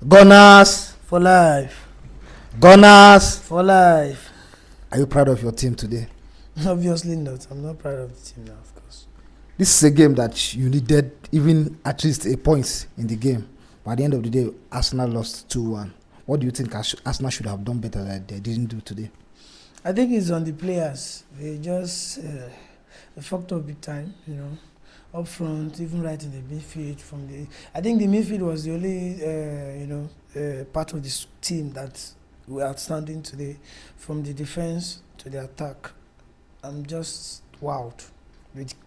Gunners, For life. Gunners. For life. Are you proud of your team today? Obviously not. I'm not proud of the team now, of course. This is a game that you needed even at least a point in the game. But at the end of the day, Arsenal lost 2-1. What do you think Arsenal should have done better that they didn't do today? I think it's on the players. They just they fucked up big time, up front, even right in the midfield. I think the midfield was the only, part of this team that were outstanding today, from the defense to the attack. I'm just wowed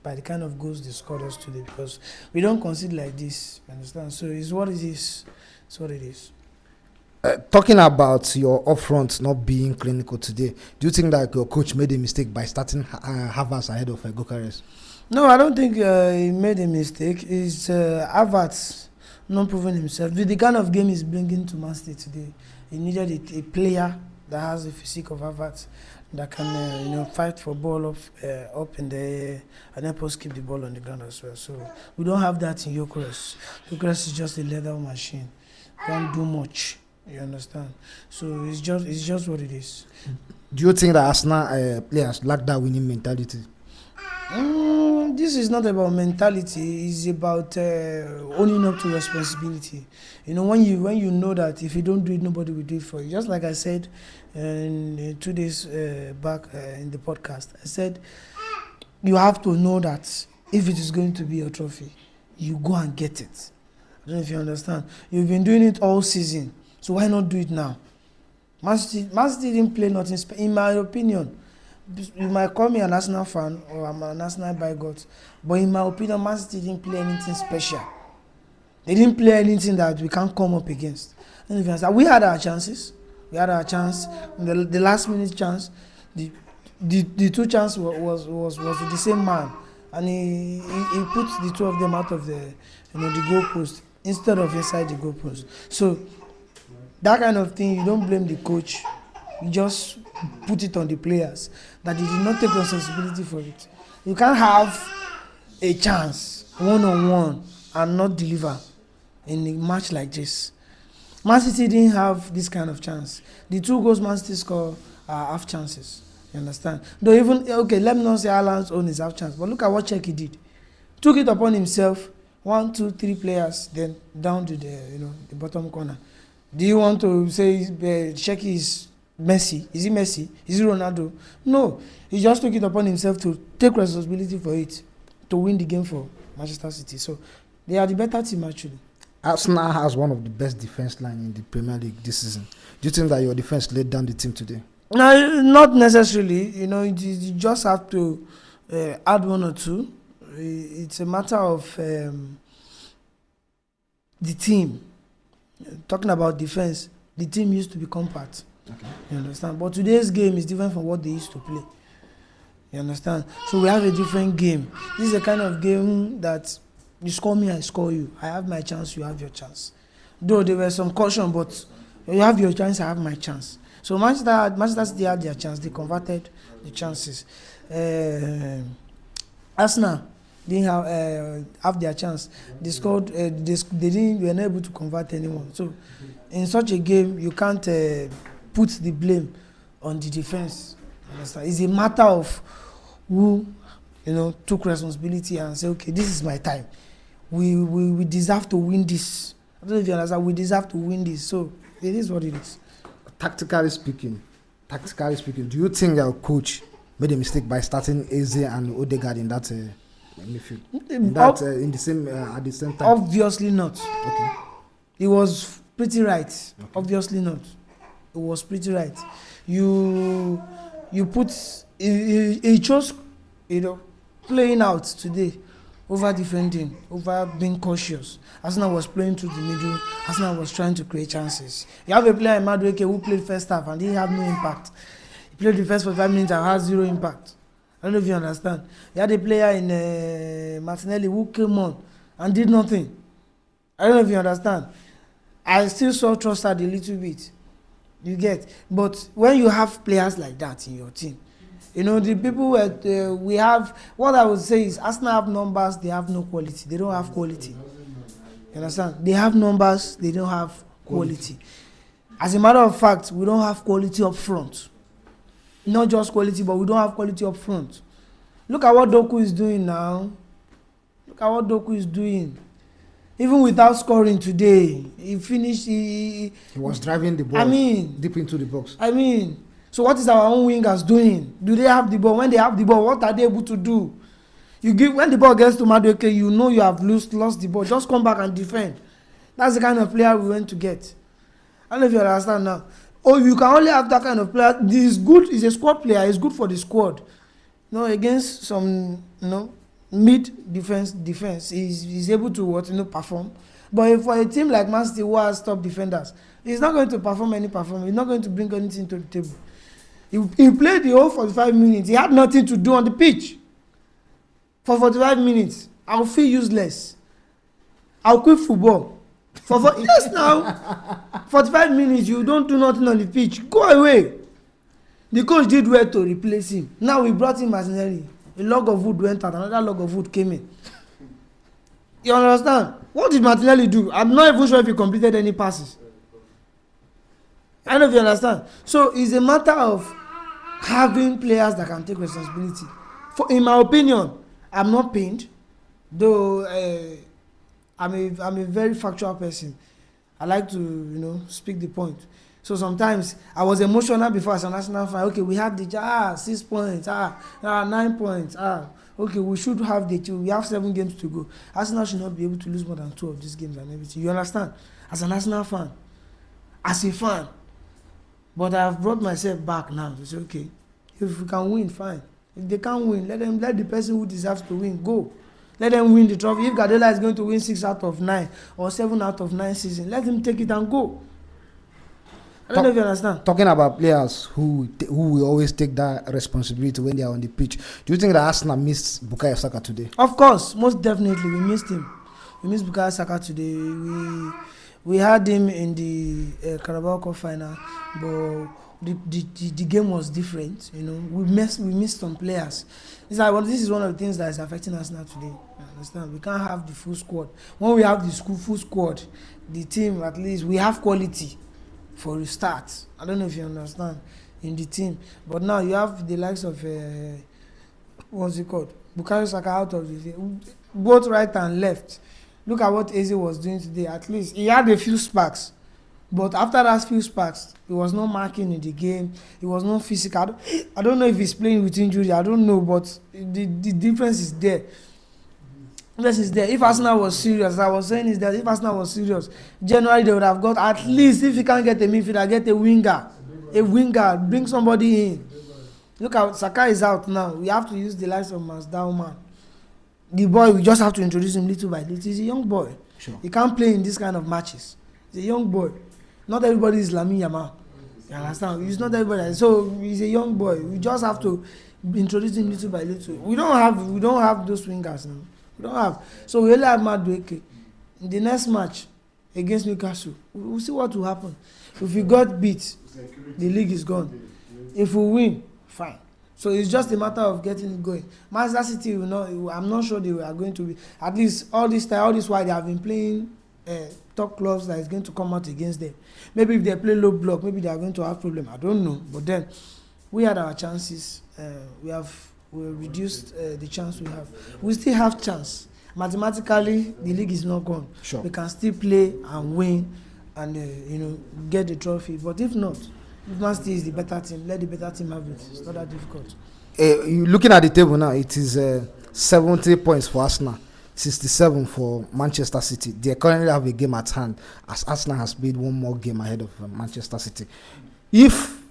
by the kind of goals they scored us today, because we don't concede like this. You understand? So it's what it is. It's what it is. Talking about your up front not being clinical today, do you think that your coach made a mistake by starting Havertz ahead of Gyökeres? No, I don't think he made a mistake. It's Havertz not proving himself. With the kind of game he's bringing to Man City today, he needed a player that has the physique of Havertz, that can fight for ball up in the air and help us keep the ball on the ground as well. So we don't have that in Gyökeres. Gyökeres is just a leather machine. Can't do much. You understand? So it's just what it is. Do you think that Arsenal players lack that winning mentality? This is not about mentality. It's about owning up to responsibility. When you know that if you don't do it, nobody will do it for you. Just like I said 2 days back in the podcast, I said you have to know that if it is going to be a trophy, you go and get it. I don't know if you understand. You've been doing it all season, so why not do it now? Man City didn't play nothing in my opinion. You might call me an Arsenal fan or I'm an Arsenal bigot, but in my opinion, Man City didn't play anything special. They didn't play anything that we can't come up against. We had our chances. We had our chance. The last minute chance, the two chances was with the same man, and he put the two of them out of the goalpost instead of inside the goalpost. So that kind of thing, you don't blame the coach. You just put it on the players that they did not take responsibility for it. You can't have a chance one-on-one and not deliver in a match like this. Man City didn't have this kind of chance. The 2 goals Man City scored are half chances. You understand? Though let me not say Haaland's own is half chance, but look at what Czech did. Took it upon himself, 1, 2, 3 players, then down to the bottom corner. Do you want to say Czech is Messi? Is he Messi? Is he Ronaldo? No. He just took it upon himself to take responsibility for it, to win the game for Manchester City. So they are the better team actually. Arsenal has one of the best defense line in the Premier League this season. Do you think that your defense laid down the team today? No, not necessarily. You just have to add 1 or 2. It's a matter of the team. Talking about defense, the team used to be compact. Okay. You understand? But today's game is different from what they used to play. You understand? So we have a different game. This is a kind of game that you score me, I score you. I have my chance, you have your chance. Though there were some caution, but you have your chance, I have my chance. So Manchester City had their chance. They converted the chances. Arsenal didn't have their chance. They scored. They were not able to convert anyone. So in such a game, you can't put the blame on the defense. Understand? It's a matter of who took responsibility and say, okay, this is my time. We deserve to win this. I don't know if you understand. We deserve to win this. So it is what it is. Tactically speaking, do you think your coach made a mistake by starting Eze and Odegaard in that midfield? In the same at the same time? Obviously not. Okay. It was pretty right. Okay. Obviously not. It was pretty right. You put he chose playing out today over defending, over being cautious. Arsenal was playing through the middle. Arsenal was trying to create chances. You have a player in Madueke who played first half and didn't have no impact. He played the first 45 minutes and had 0 impact. I don't know if you understand. You had a player in Martinelli who came on and did nothing. I don't know if you understand. I still saw Trossard a little bit. You get? But when you have players like that in your team, the people we have, what I would say is Arsenal have numbers, they have no quality. They don't have quality. You understand? They have numbers, they don't have quality. As a matter of fact, we don't have quality up front. Not just quality, but we don't have quality up front. Look at what Doku is doing now. Look at what Doku is doing. Even without scoring today, he finished. He was driving the ball deep into the box. So what is our own wingers doing? Do they have the ball? When they have the ball, what are they able to do? When the ball gets to Madueke, you know you have lost the ball. Just come back and defend. That's the kind of player we went to get. I don't know if you understand now. Oh, you can only have that kind of player. This is good. He's a squad player. He's good for the squad. Against some, mid defense, he's able to perform. But for a team like Man City who has top defenders, he's not going to perform any performance. He's not going to bring anything to the table. He played the whole 45 minutes. He had nothing to do on the pitch. For 45 minutes, I'll feel useless. I'll quit football. Yes, now 45 minutes you don't do nothing on the pitch, go away. The coach did well to replace him. Now we brought in Martinelli. A log of wood went out, another log of wood came in. You understand? What did Martinelli do? I'm not even sure if he completed any passes. I don't know if you understand. So it's a matter of having players that can take responsibility. In my opinion, I'm not pained, though. I'm a very factual person. I like to speak the point. So sometimes I was emotional before as a national fan. Okay, we have the 6 points, 9 points. Okay, we should have we have 7 games to go. Arsenal should not be able to lose more than 2 of these games and everything. You understand? As a national fan, as a fan. But I've brought myself back now to say, okay, if we can win, fine. If they can't win, let the person who deserves to win go. Let them win the trophy. If Guardiola is going to win 6 out of 9 or 7 out of 9 seasons, let him take it and go. I don't know if you understand. Talking about players who will always take that responsibility when they are on the pitch, do you think that Arsenal missed Bukayo Saka today? Of course, most definitely we missed him. We missed Bukayo Saka today. We had him in the Carabao Cup final, but the game was different. We missed some players. This is one of the things that is affecting us now today. You understand? We can't have the full squad. When we have the full squad, the team, at least we have quality for a start. I don't know if you understand, in the team. But now you have the likes of what's it called? Bukayo Saka out of the both right and left. Look at what Eze was doing today. At least he had a few sparks. But after that few sparks, he was not marking in the game. He was not physical. I don't know if he's playing with injury. I don't know, but the difference is there. If Arsenal was serious, as I was saying, is that if Arsenal was serious, January they would have got at least, if you can't get a midfielder, get a winger, bring somebody in. Look at Saka is out now. We have to use the likes of Masdauman. The boy, we just have to introduce him little by little. He's a young boy. Sure. He can't play in this kind of matches. He's a young boy. Not everybody is Lamine Yamal. You understand? He's not everybody. So he's a young boy. We just have to introduce him little by little. We don't have those wingers now. We don't have. So we only have Madueke. In the next match against Newcastle, we'll see what will happen. If we got beat, the league is gone. If we win, fine. So it's just a matter of getting it going. Manchester City I'm not sure they are going to be, at least all this while they have been playing top clubs that is going to come out against them. Maybe if they play low block, maybe they are going to have problem. I don't know. But then we had our chances. We reduced the chance we have. We still have chance. Mathematically, the league is not gone. Sure. We can still play and win and get the trophy. But if not, if Man City is the better team, let the better team have it. It's not that difficult. Looking at the table now, it is 70 points for Arsenal, 67 for Manchester City. They currently have a game at hand, as Arsenal has played one more game ahead of Manchester City. If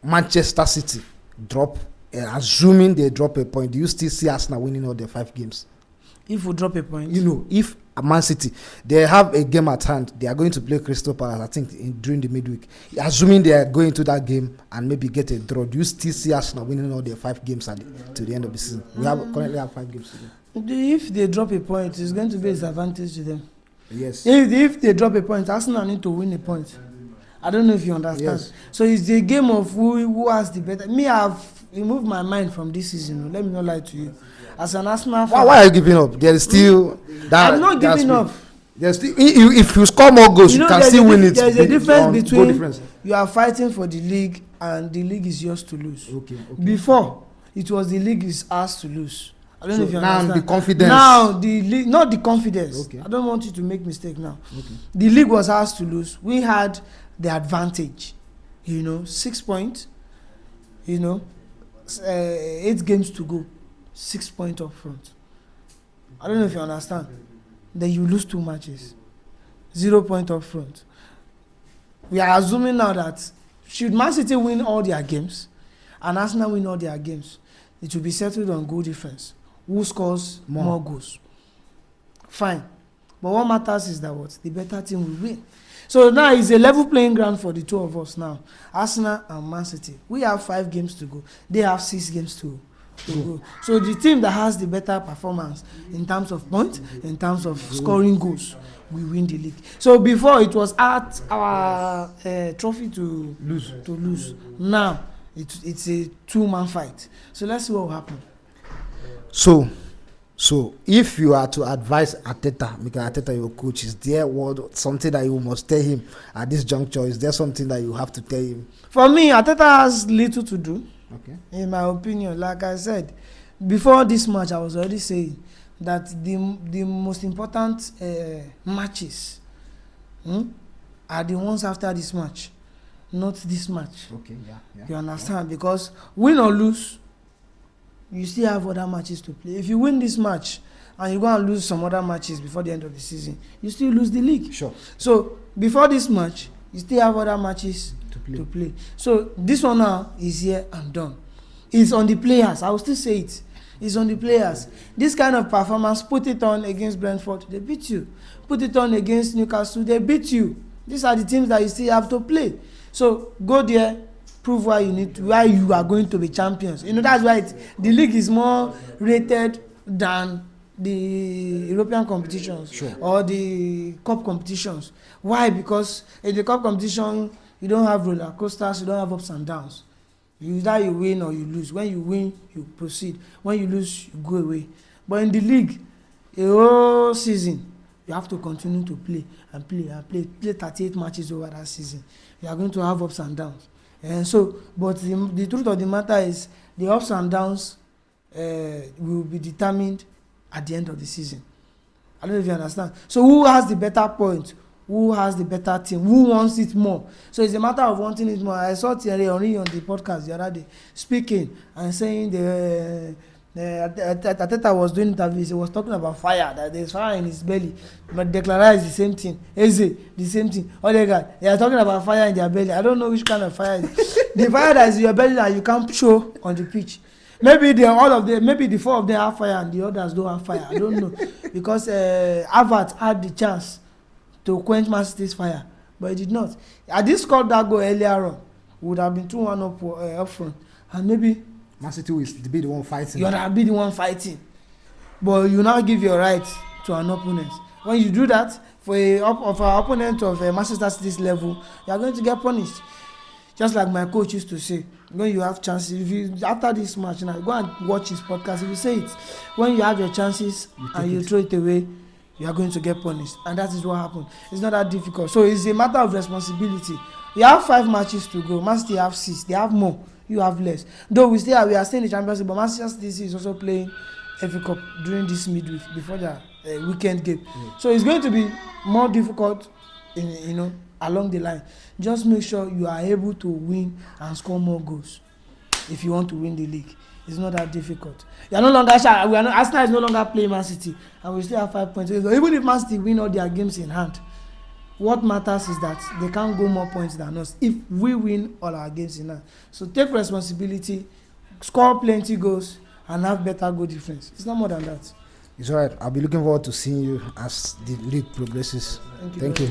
Manchester City drop, assuming they drop a point, do you still see Arsenal winning all their 5 games? If we drop a point, if Man City, they have a game at hand, they are going to play Crystal Palace, I think, during the midweek. Assuming they are going to that game and maybe get a draw, do you still see Arsenal winning all their 5 games to the end of the season? We currently have 5 games to go. If they drop a point, it's going to be a disadvantage to them. Yes. If they drop a point, Arsenal need to win a point. I don't know if you understand. Yes. So it's a game of who has the better. Me, I've removed my mind from this season. Let me not lie to you. As an Arsenal fan, why are you giving up? There is still that. I'm not giving up. There's still, if you score more goals, you can there's still win it. There's a difference between difference. You are fighting for the league and the league is yours to lose. Okay. Before, it was the league is ours to lose. I don't know if you now understand. The confidence. Now the league, not the confidence. Okay. I don't want you to make mistake now. Okay. The league was ours to lose. We had the advantage. 6 points. 8 games to go. 6 points up front. I don't know if you understand. Then you lose 2 matches. 0 point up front. We are assuming now that should Man City win all their games and Arsenal win all their games, it will be settled on goal difference. Who scores more goals? Fine. But what matters is that the better team will win. So now it's a level playing ground for the two of us now. Arsenal and Man City. We have 5 games to go. They have 6 games to go. So the team that has the better performance in terms of points, in terms of scoring goals, we win the league. So before it was at our trophy to lose. Now it's a 2-man fight. So let's see what will happen. So if you are to advise Arteta, because Arteta your coach, is there something that you must tell him at this juncture? Is there something that you have to tell him? For me, Arteta has little to do. Okay. In my opinion, like I said, before this match, I was already saying that the most important matches are the ones after this match, not this match. Okay, yeah. You understand? Because win or lose, you still have other matches to play. If you win this match and you go and lose some other matches before the end of the season, you still lose the league. Sure. So before this match, you still have other matches to play. So this one now is here and done. It's on the players. I will still say it. It's on the players. This kind of performance, put it on against Brentford, they beat you. Put it on against Newcastle, they beat you. These are the teams that you still have to play. So go there, prove why you are going to be champions. That's why the league is more rated than the European competitions. Sure. Or the cup competitions. Why? Because in the cup competition, you don't have roller coasters, you don't have ups and downs. Either you win or you lose. When you win, you proceed. When you lose, you go away. But in the league, a whole season, you have to continue to play and play and play 38 matches over that season. You are going to have ups and downs. And so, but the truth of the matter is, the ups and downs will be determined at the end of the season. I don't know if you understand. So who has the better point? Who has the better team? Who wants it more? So it's a matter of wanting it more. I saw Thierry Henry on the podcast the other day speaking and saying Arteta was doing interviews. He was talking about fire, that there's fire in his belly. But Declan Rice is the same thing. Eze, the same thing. Odegaard, they are talking about fire in their belly. I don't know which kind of fire it is. The fire that is in your belly that you can't show on the pitch. Maybe maybe the 4 of them have fire and the others don't have fire. I don't know. Because Havertz had the chance to quench Man City's fire, but he did not. Had he scored that goal earlier on, would have been 2-1 up front, and maybe Man City will be the one fighting. You would be the one fighting, but you now give your right to an opponent. When you do that for an opponent of Manchester City's level, you are going to get punished. Just like my coach used to say, when you have chances, after this match now, go and watch his podcast. He will say it. When you have your chances and you throw it away, you are going to get punished, and that is what happened. It's not that difficult. So it's a matter of responsibility. You have 5 matches to go. Man City have 6. They have more. You have less. Though we are still in the Champions League, but Manchester City is also playing FA Cup during this midweek before the weekend game. So it's going to be more difficult, along the line. Just make sure you are able to win and score more goals if you want to win the league. It's not that difficult. Arsenal is no longer playing Man City, and we still have 5 points. Even if Man City win all their games in hand, what matters is that they can't go more points than us if we win all our games in hand. So take responsibility, score plenty goals, and have better goal difference. It's not more than that. It's all right. I'll be looking forward to seeing you as the league progresses. Thank you.